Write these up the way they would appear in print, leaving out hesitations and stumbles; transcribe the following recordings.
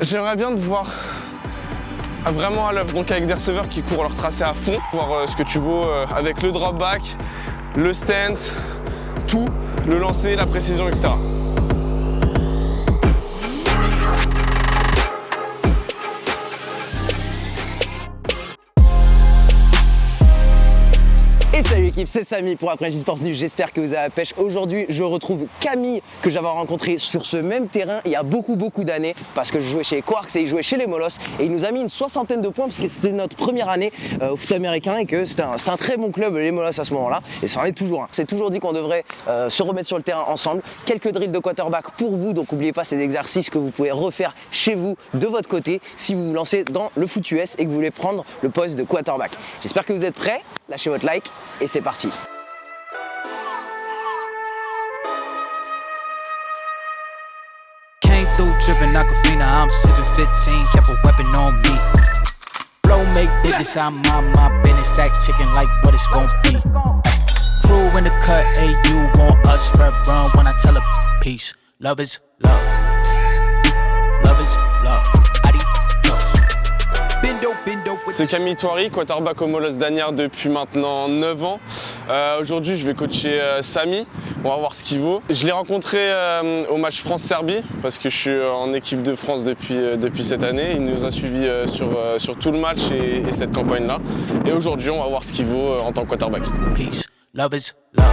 J'aimerais bien te voir vraiment à l'œuvre, donc avec des receveurs qui courent leur tracé à fond, voir ce que tu vaux avec le drop back, le stance, tout, le lancer, la précision, etc. Et salut l'équipe, c'est Samy pour Après Sports News, j'espère que vous avez la pêche. Aujourd'hui, je retrouve Camille que j'avais rencontré sur ce même terrain il y a beaucoup d'années parce que je jouais chez les Quarks et il jouait chez les Molosses et il nous a mis une 60aine de points parce que c'était notre première année au foot américain et que c'était un très bon club les Molosses à ce moment-là et ça en est toujours un. C'est toujours dit qu'on devrait se remettre sur le terrain ensemble. Quelques drills de quarterback pour vous, donc n'oubliez pas ces exercices que vous pouvez refaire chez vous de votre côté si vous vous lancez dans le foot US et que vous voulez prendre le poste de quarterback. J'espère que vous êtes prêts, lâchez votre like. Et c'est parti. Came through dripping Aquafina, I'm sipping 15, kept a weapon on me. Flow make digits, I'm on my business, stack chicken like what it's gon' be. Crew in the cut, hey, you want us, red run when I tell a peace. Love is love. Love is love. C'est Camille Thoiry, quarterback au Molosses d'Asnières depuis maintenant 9 ans. Aujourd'hui, je vais coacher Samy. On va voir ce qu'il vaut. Je l'ai rencontré au match France-Serbie parce que je suis en équipe de France depuis cette année. Il nous a suivis sur tout le match et cette campagne-là. Et aujourd'hui, on va voir ce qu'il vaut en tant que quarterback. Peace. Love is love.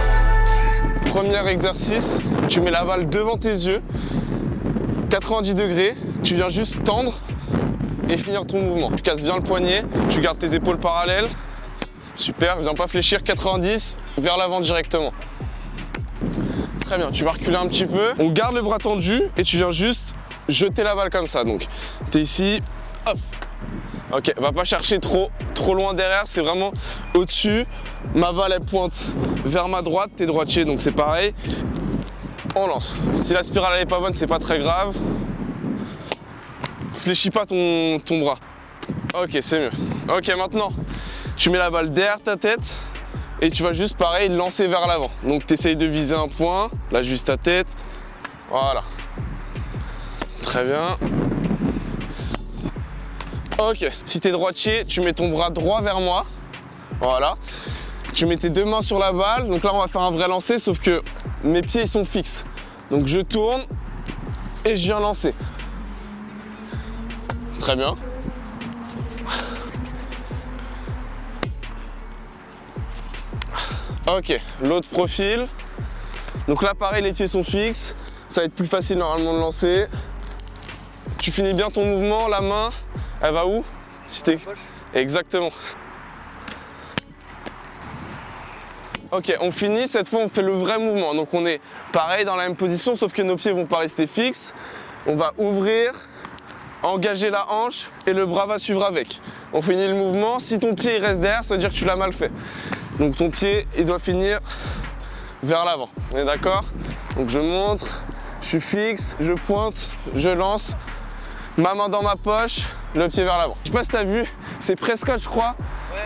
Premier exercice, tu mets la balle devant tes yeux, 90 degrés, tu viens juste tendre et finir ton mouvement. Tu casses bien le poignet, tu gardes tes épaules parallèles. Super, viens pas fléchir, 90, vers l'avant directement. Très bien, tu vas reculer un petit peu. On garde le bras tendu et tu viens juste jeter la balle comme ça. Donc, tu es ici, hop. Ok, va pas chercher trop loin derrière, c'est vraiment au-dessus. Ma balle, elle pointe vers ma droite, t'es droitier, donc c'est pareil. On lance. Si la spirale, elle est pas bonne, c'est pas très grave. Fléchis pas ton bras. Ok, c'est mieux. Ok, maintenant, tu mets la balle derrière ta tête et tu vas juste, pareil, lancer vers l'avant. Donc, tu essayes de viser un point, là, juste ta tête. Voilà. Très bien. Ok, si tu es droitier, tu mets ton bras droit vers moi. Voilà. Tu mets tes deux mains sur la balle. Donc là, on va faire un vrai lancer, sauf que mes pieds, ils sont fixes. Donc, je tourne et je viens lancer. Très bien. Ok, l'autre profil. Donc là, pareil, les pieds sont fixes. Ça va être plus facile normalement de lancer. Tu finis bien ton mouvement, la main, elle va où? Si t'es... Exactement. Ok, on finit. Cette fois, on fait le vrai mouvement. Donc on est pareil dans la même position, sauf que nos pieds vont pas rester fixes. On va ouvrir, engager la hanche et le bras va suivre avec. On finit le mouvement. Si ton pied il reste derrière, ça veut dire que tu l'as mal fait. Donc ton pied, il doit finir vers l'avant. On est d'accord? Donc je montre, je suis fixe, je pointe, je lance. Ma main dans ma poche, le pied vers l'avant. Je sais pas si t'as vu, c'est Prescott, je crois.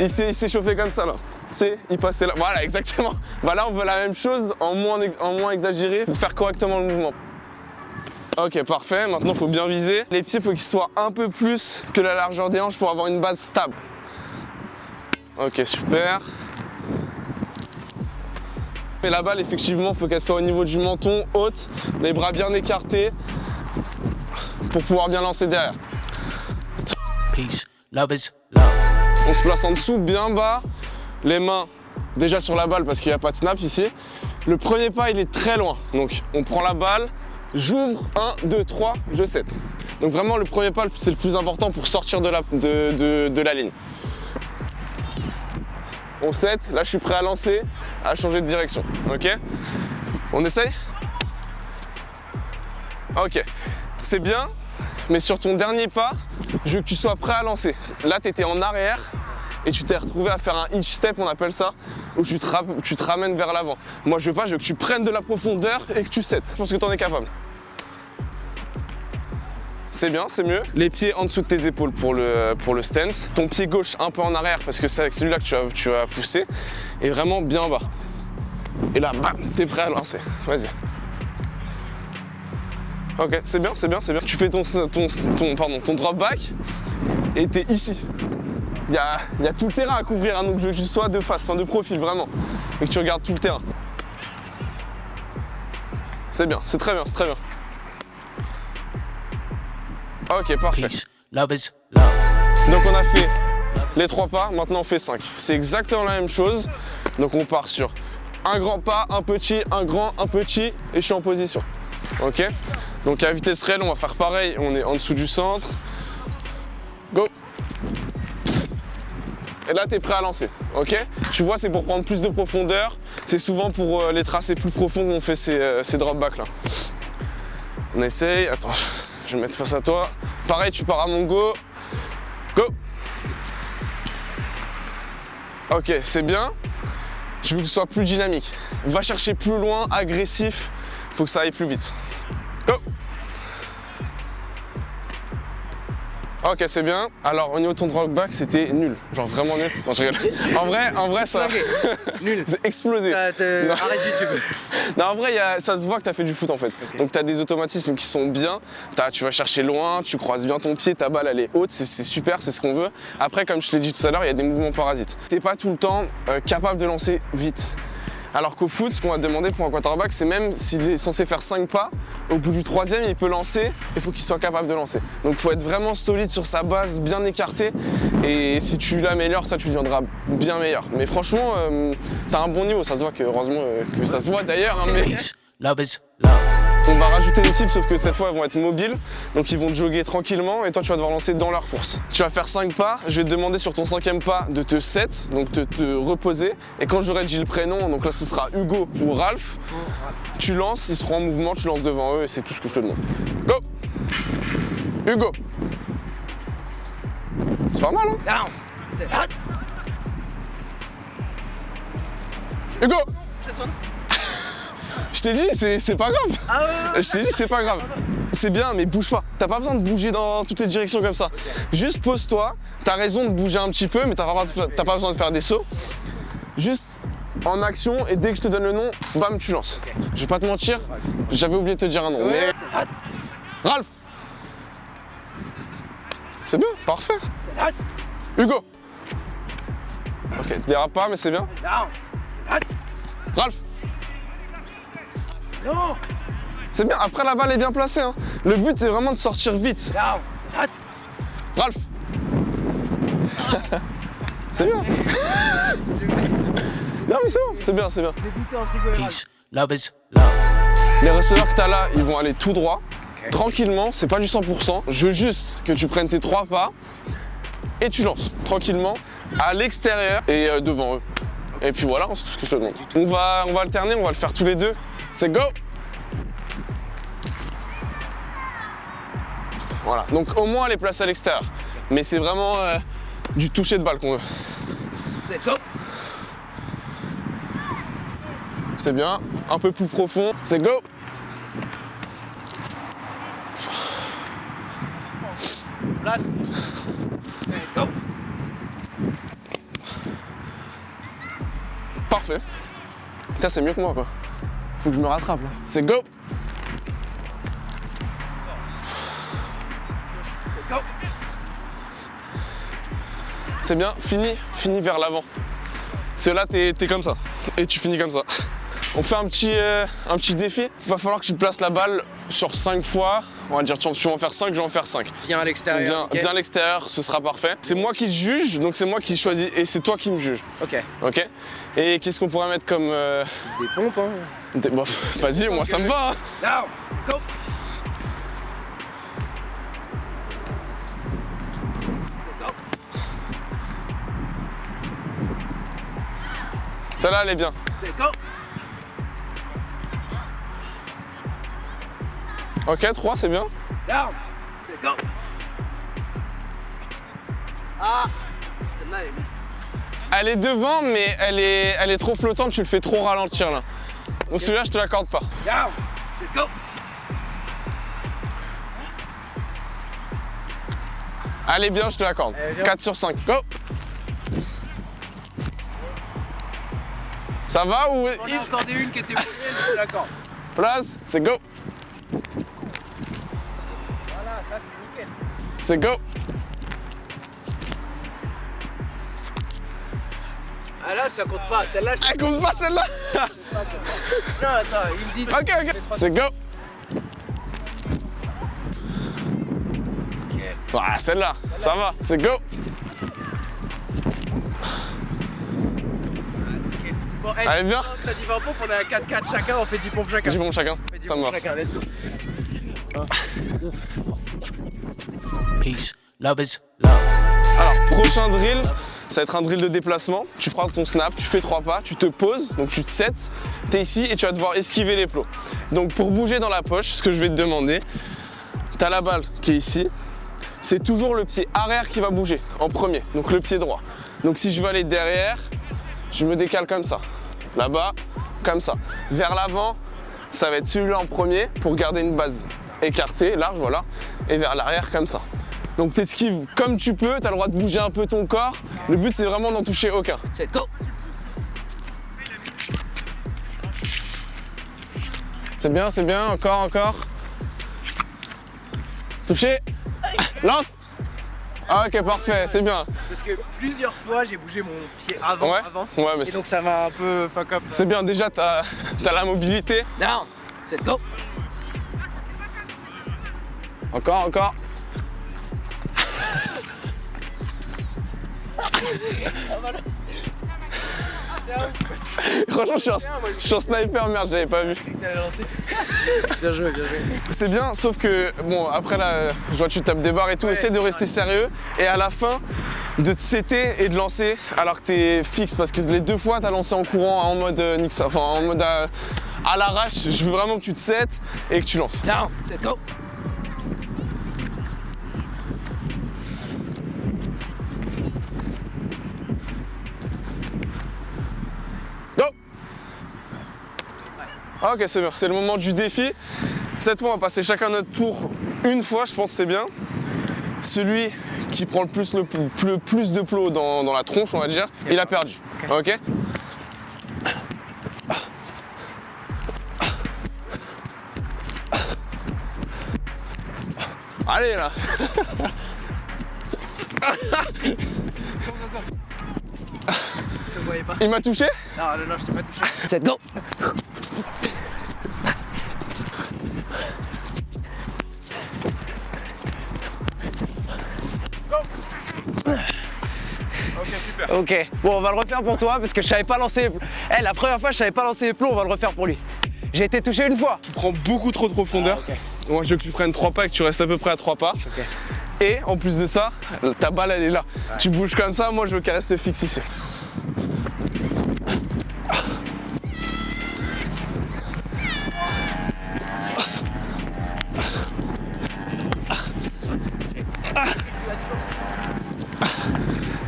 Ouais. Il s'est chauffé comme ça là. Il passait là. Voilà, exactement. Bah là, on veut la même chose en moins exagéré pour faire correctement le mouvement. Ok, parfait. Maintenant, il faut bien viser. Les pieds, il faut qu'ils soient un peu plus que la largeur des hanches pour avoir une base stable. Ok, super. Et la balle, effectivement, il faut qu'elle soit au niveau du menton, haute, les bras bien écartés pour pouvoir bien lancer derrière. Peace. Love is love. On se place en dessous, bien bas. Les mains déjà sur la balle parce qu'il n'y a pas de snap ici. Le premier pas, il est très loin. Donc, on prend la balle. J'ouvre, 1, 2, 3, je set. Donc vraiment le premier pas c'est le plus important pour sortir de la ligne. On set, là je suis prêt à lancer, à changer de direction. Ok? On essaye? Ok, c'est bien, mais sur ton dernier pas, je veux que tu sois prêt à lancer. Là tu étais en arrière et tu t'es retrouvé à faire un hitch step, on appelle ça, où tu te ramènes vers l'avant. Moi je veux pas, je veux que tu prennes de la profondeur et que tu sets. Je pense que tu en es capable. C'est bien, c'est mieux. Les pieds en dessous de tes épaules pour le stance. Ton pied gauche un peu en arrière parce que c'est avec celui-là que tu vas pousser. Et vraiment bien bas. Et là, bam, t'es prêt à lancer. Vas-y. Ok, c'est bien, c'est bien, c'est bien. Tu fais ton drop back et t'es ici. Il y a tout le terrain à couvrir, hein, donc je veux que tu sois de face, de profil, vraiment. Et que tu regardes tout le terrain. C'est bien, c'est très bien, c'est très bien. Ok, parfait. Peace. Love is love. Donc on a fait les 3 pas, maintenant on fait 5. C'est exactement la même chose. Donc on part sur un grand pas, un petit, un grand, un petit, et je suis en position. Ok? Donc à vitesse réelle, on va faire pareil, on est en dessous du centre. Go! Et là, tu es prêt à lancer, ok? Tu vois, c'est pour prendre plus de profondeur. C'est souvent pour les tracés plus profonds qu'on fait ces drop backs là. On essaye, attends, je vais me mettre face à toi. Pareil, tu pars à mon go. Go! Ok, c'est bien. Je veux que ce soit plus dynamique. Va chercher plus loin, agressif. Faut que ça aille plus vite. Go! Ok, c'est bien. Alors, au niveau de ton drop back, c'était nul. Genre vraiment nul. Non, je rigole. En vrai, ça. Nul. C'est explosé. Arrête YouTube. Non, en vrai, ça se voit que tu as fait du foot en fait. Okay. Donc, tu as des automatismes qui sont bien. Tu vas chercher loin, tu croises bien ton pied, ta balle elle est haute, c'est super, c'est ce qu'on veut. Après, comme je te l'ai dit tout à l'heure, il y a des mouvements parasites. Tu n'es pas tout le temps capable de lancer vite. Alors qu'au foot, ce qu'on va te demander pour un quarterback, c'est même s'il est censé faire 5 pas, au bout du 3e, il peut lancer, il faut qu'il soit capable de lancer. Donc il faut être vraiment solide sur sa base, bien écarté, et si tu l'améliores, ça tu deviendras bien meilleur. Mais franchement, t'as un bon niveau, ça se voit que, heureusement que ça se voit d'ailleurs, hein, mais... Peace. Love is love. On va rajouter une cible, sauf que cette fois, elles vont être mobiles. Donc, ils vont jogger tranquillement et toi, tu vas devoir lancer dans leur course. Tu vas faire 5 pas. Je vais te demander sur ton 5e pas de te set, donc de te reposer. Et quand j'aurai dit le prénom, donc là, ce sera Hugo ou Ralph, tu lances, ils seront en mouvement, tu lances devant eux et c'est tout ce que je te demande. Go! Hugo! C'est pas mal, hein? Hugo! Je t'ai dit, c'est pas grave. Ah ouais. Je t'ai dit, c'est pas grave. C'est bien, mais bouge pas. T'as pas besoin de bouger dans toutes les directions comme ça. Juste pose-toi. T'as raison de bouger un petit peu, mais t'as pas besoin de faire des sauts. Juste en action, et dès que je te donne le nom, bam, tu lances. Je vais pas te mentir, j'avais oublié de te dire un nom. Mais... Ralph! C'est bien, parfait. Hugo! Ok, dérape pas, mais c'est bien. Ralph! Non. C'est bien, après la balle est bien placée. Hein. Le but c'est vraiment de sortir vite. Ralph. C'est bien. Non mais c'est bon, c'est bien, c'est bien. Peace. Love is love. Les receveurs que tu as là, ils vont aller tout droit. Okay. Tranquillement, c'est pas du 100%. Je veux juste que tu prennes tes 3 pas et tu lances tranquillement à l'extérieur et devant eux. Et puis voilà, c'est tout ce que je te demande. On va alterner, on va le faire tous les deux. C'est go! Voilà, donc au moins elle est placée à l'extérieur. Mais c'est vraiment du toucher de balle qu'on veut. C'est go! C'est bien, un peu plus profond. C'est go! Place. Go! Parfait. Putain, c'est mieux que moi quoi. Faut que je me rattrape là. C'est go! C'est bien, finis vers l'avant. Parce que là, t'es comme ça. Et tu finis comme ça. On fait un petit défi. Il va falloir que tu te places la balle sur 5 fois. On va dire, tu vas en faire 5, je vais en faire 5. Bien à l'extérieur. Bien à l'extérieur, ce sera parfait. C'est moi qui te juge, donc c'est moi qui choisis. Et c'est toi qui me juge. Ok. Ok. Et qu'est-ce qu'on pourrait mettre comme... Des pompes, hein. Bon, vas-y, moi ça me va. Hein. Now, go! Celle-là, elle est bien. C'est go! Ok, 3, c'est bien. Down! C'est go! Ah! Celle-là, elle est... Elle est devant, mais elle est trop flottante, tu le fais trop ralentir là. Donc celui-là, je te l'accorde pas. Down! C'est go! Elle est bien, je te l'accorde. 4 sur 5. Go! Ça va ou... On a entendu une qui était moyenne, je te l'accorde. Place, c'est go! C'est go. Ah là, ça compte pas. Celle-là, je... Elle compte pas celle-là. Non, attends, il me dit... Ok. C'est go. Ah, celle-là, ça va. C'est go. Bon, Allez, viens. T'as dit 20 pompes, on est à 4-4 chacun, on fait 10 pompes chacun. 10 pompes chacun. On fait 10 Ça me pompes va. chacun, let's go. Peace, love is love. Alors, prochain drill, ça va être un drill de déplacement. Tu prends ton snap, tu fais 3 pas, tu te poses, donc tu te sets, t'es ici et tu vas devoir esquiver les plots. Donc pour bouger dans la poche, ce que je vais te demander, t'as la balle qui est ici, c'est toujours le pied arrière qui va bouger en premier, donc le pied droit. Donc si je veux aller derrière, je me décale comme ça. Là-bas, comme ça. Vers l'avant, ça va être celui-là en premier pour garder une base écartée, large, voilà. Et vers l'arrière, comme ça. Donc t'esquives comme tu peux, t'as le droit de bouger un peu ton corps. Le but, c'est vraiment d'en toucher aucun. C'est go. C'est bien, encore. Touché. Lance. Ah, ok, parfait, c'est bien. Parce que plusieurs fois, j'ai bougé mon pied avant. Ouais, mais Et donc ça m'a un peu fuck up. c'est bien, déjà, t'as la mobilité. Down. C'est go. Encore. Franchement, je suis un sniper, merde, j'avais pas vu. Bien joué. C'est bien, sauf que, bon, après là, je vois que tu tapes des barres et tout, essaie de rester sérieux. Et à la fin, de te setter et de lancer alors que t'es fixe. Parce que les 2 fois, t'as lancé en courant en mode Nixa, enfin en mode à l'arrache. Je veux vraiment que tu te settes et que tu lances. Down. C'est go. Go! Ah, ok, c'est bien. C'est le moment du défi. Cette fois, on va passer chacun notre tour une fois, je pense que c'est bien. Celui qui prend le plus de plots dans la tronche, on va dire, il a perdu. Ok? Allez là! Je te voyais pas. Il m'a touché? Non, je t'ai pas touché. C'est go. Ok, super. Ok, bon on va le refaire pour toi parce que je savais pas lancer. La première fois je savais pas lancer les plots, on va le refaire pour lui. J'ai été touché une fois. Tu prends beaucoup trop de profondeur. Ah, ok. Moi je veux que tu prennes 3 pas et que tu restes à peu près à 3 pas. Ok. Et en plus de ça, ta balle elle est là. Ouais. Tu bouges comme ça, moi je veux qu'elle reste fixe ici.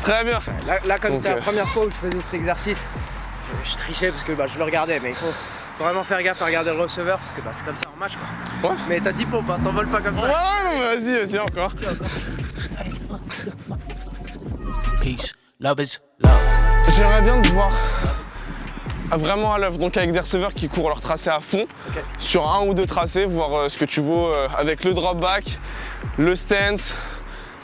Très bien. Là comme c'était la première fois où je faisais cet exercice, je trichais parce que je le regardais, mais il faut vraiment faire gaffe à regarder le receveur parce que c'est comme ça en match quoi. Ouais. Mais t'as 10 pompes, hein, t'envoles pas comme ça. Ouais, non, mais vas-y encore. Peace, love is love. J'aimerais bien te voir vraiment à l'œuvre, donc avec des receveurs qui courent leur tracé à fond, sur 1 ou 2 tracés, voir ce que tu vaux avec le drop back, le stance,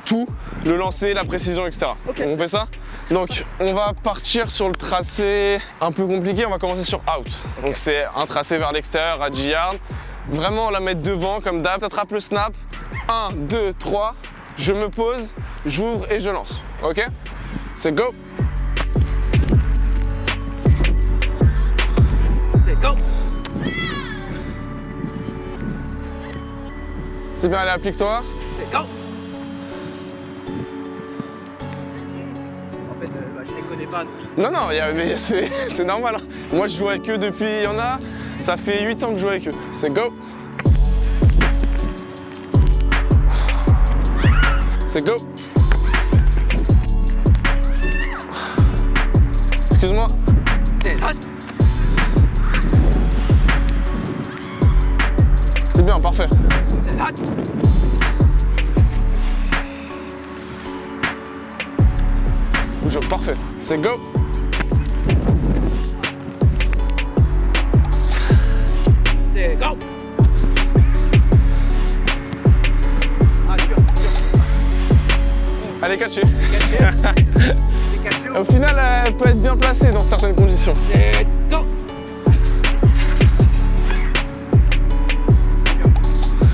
tout, le lancer, la précision, etc. Okay. On fait ça? Donc on va partir sur le tracé un peu compliqué, on va commencer sur out. Okay. Donc c'est un tracé vers l'extérieur à 10 yards. Vraiment la mettre devant comme d'hab, t'attrapes le snap. 1, 2, 3, je me pose, j'ouvre et je lance. Ok? C'est go! C'est go! C'est bien, allez, applique-toi. C'est go! Je les connais pas. Non, mais c'est normal. Hein. Moi, je joue avec eux depuis, ça fait 8 ans que je joue avec eux. C'est go. C'est go. Excuse-moi. C'est C'est bien, parfait. C'est Bouge, parfait. C'est go. C'est go! Ah, dur. Elle est catchée. Au final, elle peut être bien placée dans certaines conditions. C'est go.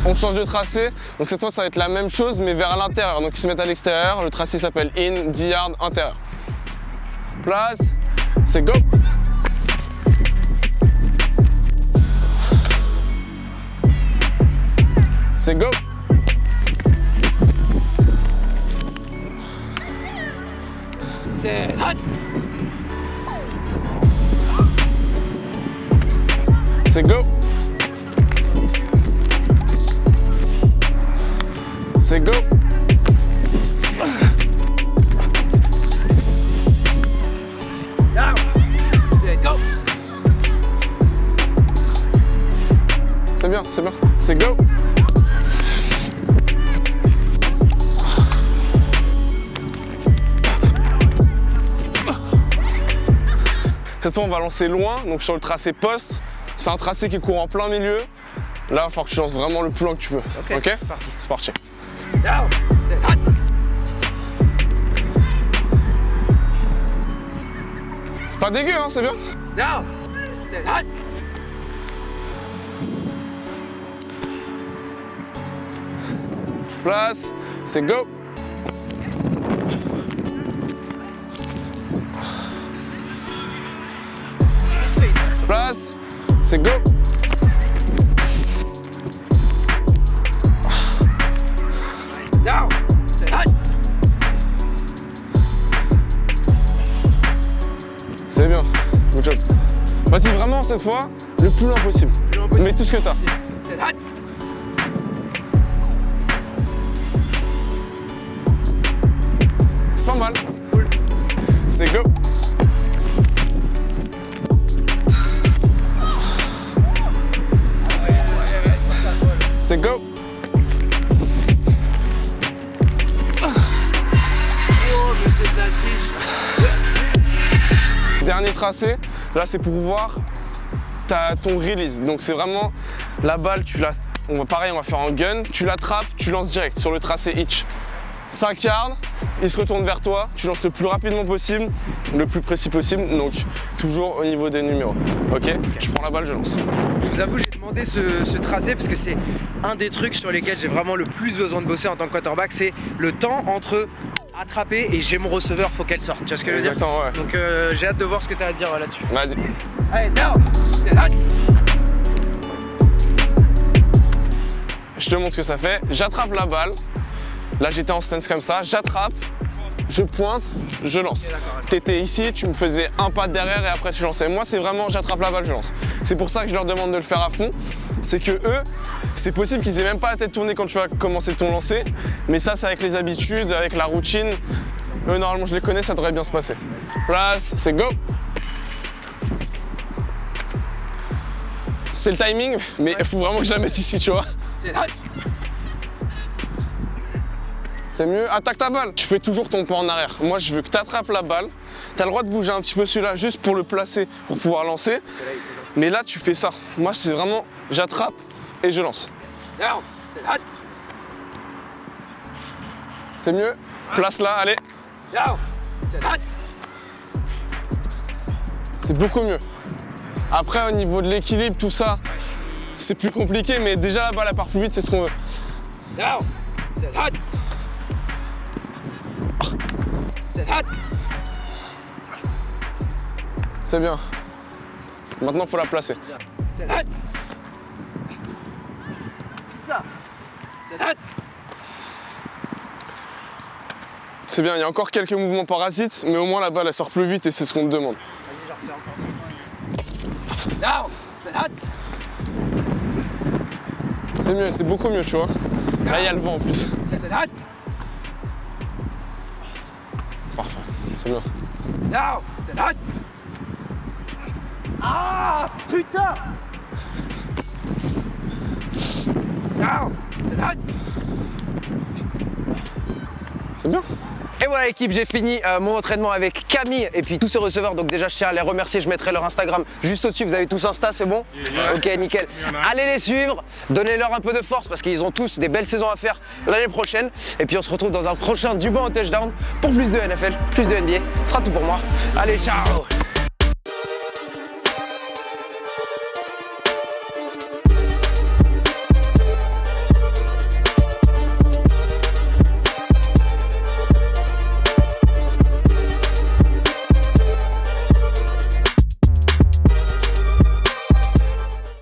On change de tracé, donc cette fois ça va être la même chose mais vers l'intérieur. Donc ils se mettent à l'extérieur, le tracé s'appelle in, 10 yards, intérieur. Place, c'est go. C'est go. C'est hot. C'est go. C'est go. Now. C'est go. C'est bien, c'est bien. C'est go. Cette fois, on va lancer loin, donc sur le tracé poste. C'est un tracé qui court en plein milieu. Là, il va falloir que tu lances vraiment le plus loin que tu peux. Ok, c'est parti. C'est parti. Now. C'est hot. C'est pas dégueu, hein, c'est bien. Now. C'est hot. Place, c'est go. Place, c'est go. Now. C'est hot. C'est bien, good job. Vas-y, vraiment, cette fois, le plus loin possible. Mets tout ce que t'as. C'est hot. C'est pas mal. C'est go. C'est go. Dernier tracé, là c'est pour voir ton release. Donc c'est vraiment la balle, pareil, on va faire en gun, tu l'attrapes, tu lances direct sur le tracé hitch. 5 yards, il se retourne vers toi, tu lances le plus rapidement possible, le plus précis possible, donc toujours au niveau des numéros. Ok, je prends la balle, je lance. Je vous avoue, j'ai demandé ce tracé parce que c'est un des trucs sur lesquels j'ai vraiment le plus besoin de bosser en tant que quarterback, c'est le temps entre attraper et j'ai mon receveur, faut qu'elle sorte. Tu vois ce que je veux dire? Exactement, ouais. Donc j'ai hâte de voir ce que tu as à dire là-dessus. Vas-y. Allez, now, c'est hot. Je te montre ce que ça fait. J'attrape la balle. Là, j'étais en stance comme ça. J'attrape, je pointe, je lance. T'étais ici, tu me faisais un pas derrière et après tu lançais. Moi, c'est vraiment j'attrape la balle, je lance. C'est pour ça que je leur demande de le faire à fond. C'est que eux, c'est possible qu'ils aient même pas la tête tournée quand tu vas commencer ton lancer. Mais ça, c'est avec les habitudes, avec la routine. Eux, normalement, je les connais, ça devrait bien se passer. Place, c'est go. C'est le timing, mais il faut vraiment que je la mette ici, tu vois. C'est hot. C'est mieux, attaque ta balle. Tu fais toujours ton pas en arrière. Moi, je veux que tu attrapes la balle. Tu as le droit de bouger un petit peu celui-là juste pour le placer, pour pouvoir lancer. Mais là, tu fais ça. Moi, c'est vraiment, j'attrape et je lance. Now, c'est hot. C'est mieux. Place là, allez. Now, c'est hot. C'est beaucoup mieux. Après, au niveau de l'équilibre, tout ça, c'est plus compliqué, mais déjà la balle, elle part plus vite, c'est ce qu'on veut. Now, c'est hot. C'est hot. C'est bien. Maintenant, il faut la placer. C'est hot. C'est hot. C'est bien, il y a encore quelques mouvements parasites, mais au moins la balle, elle sort plus vite et c'est ce qu'on te demande. Vas-y, j'en refais encore. Now, c'est hot. C'est mieux, c'est beaucoup mieux, tu vois. Là, il y a le vent en plus. C'est hot. Parfait, c'est bien. Now, c'est hot. Ah, putain. Now, c'est hot. C'est bien. Et voilà l'équipe, j'ai fini mon entraînement avec Camille et puis tous ces receveurs. Donc déjà je tiens à les remercier, je mettrai leur Instagram juste au-dessus. Vous avez tous Insta, c'est bon? Ok, nickel. Allez les suivre, donnez-leur un peu de force parce qu'ils ont tous des belles saisons à faire l'année prochaine. Et puis on se retrouve dans un prochain du banc au touchdown pour plus de NFL, plus de NBA. Ce sera tout pour moi. Allez, ciao.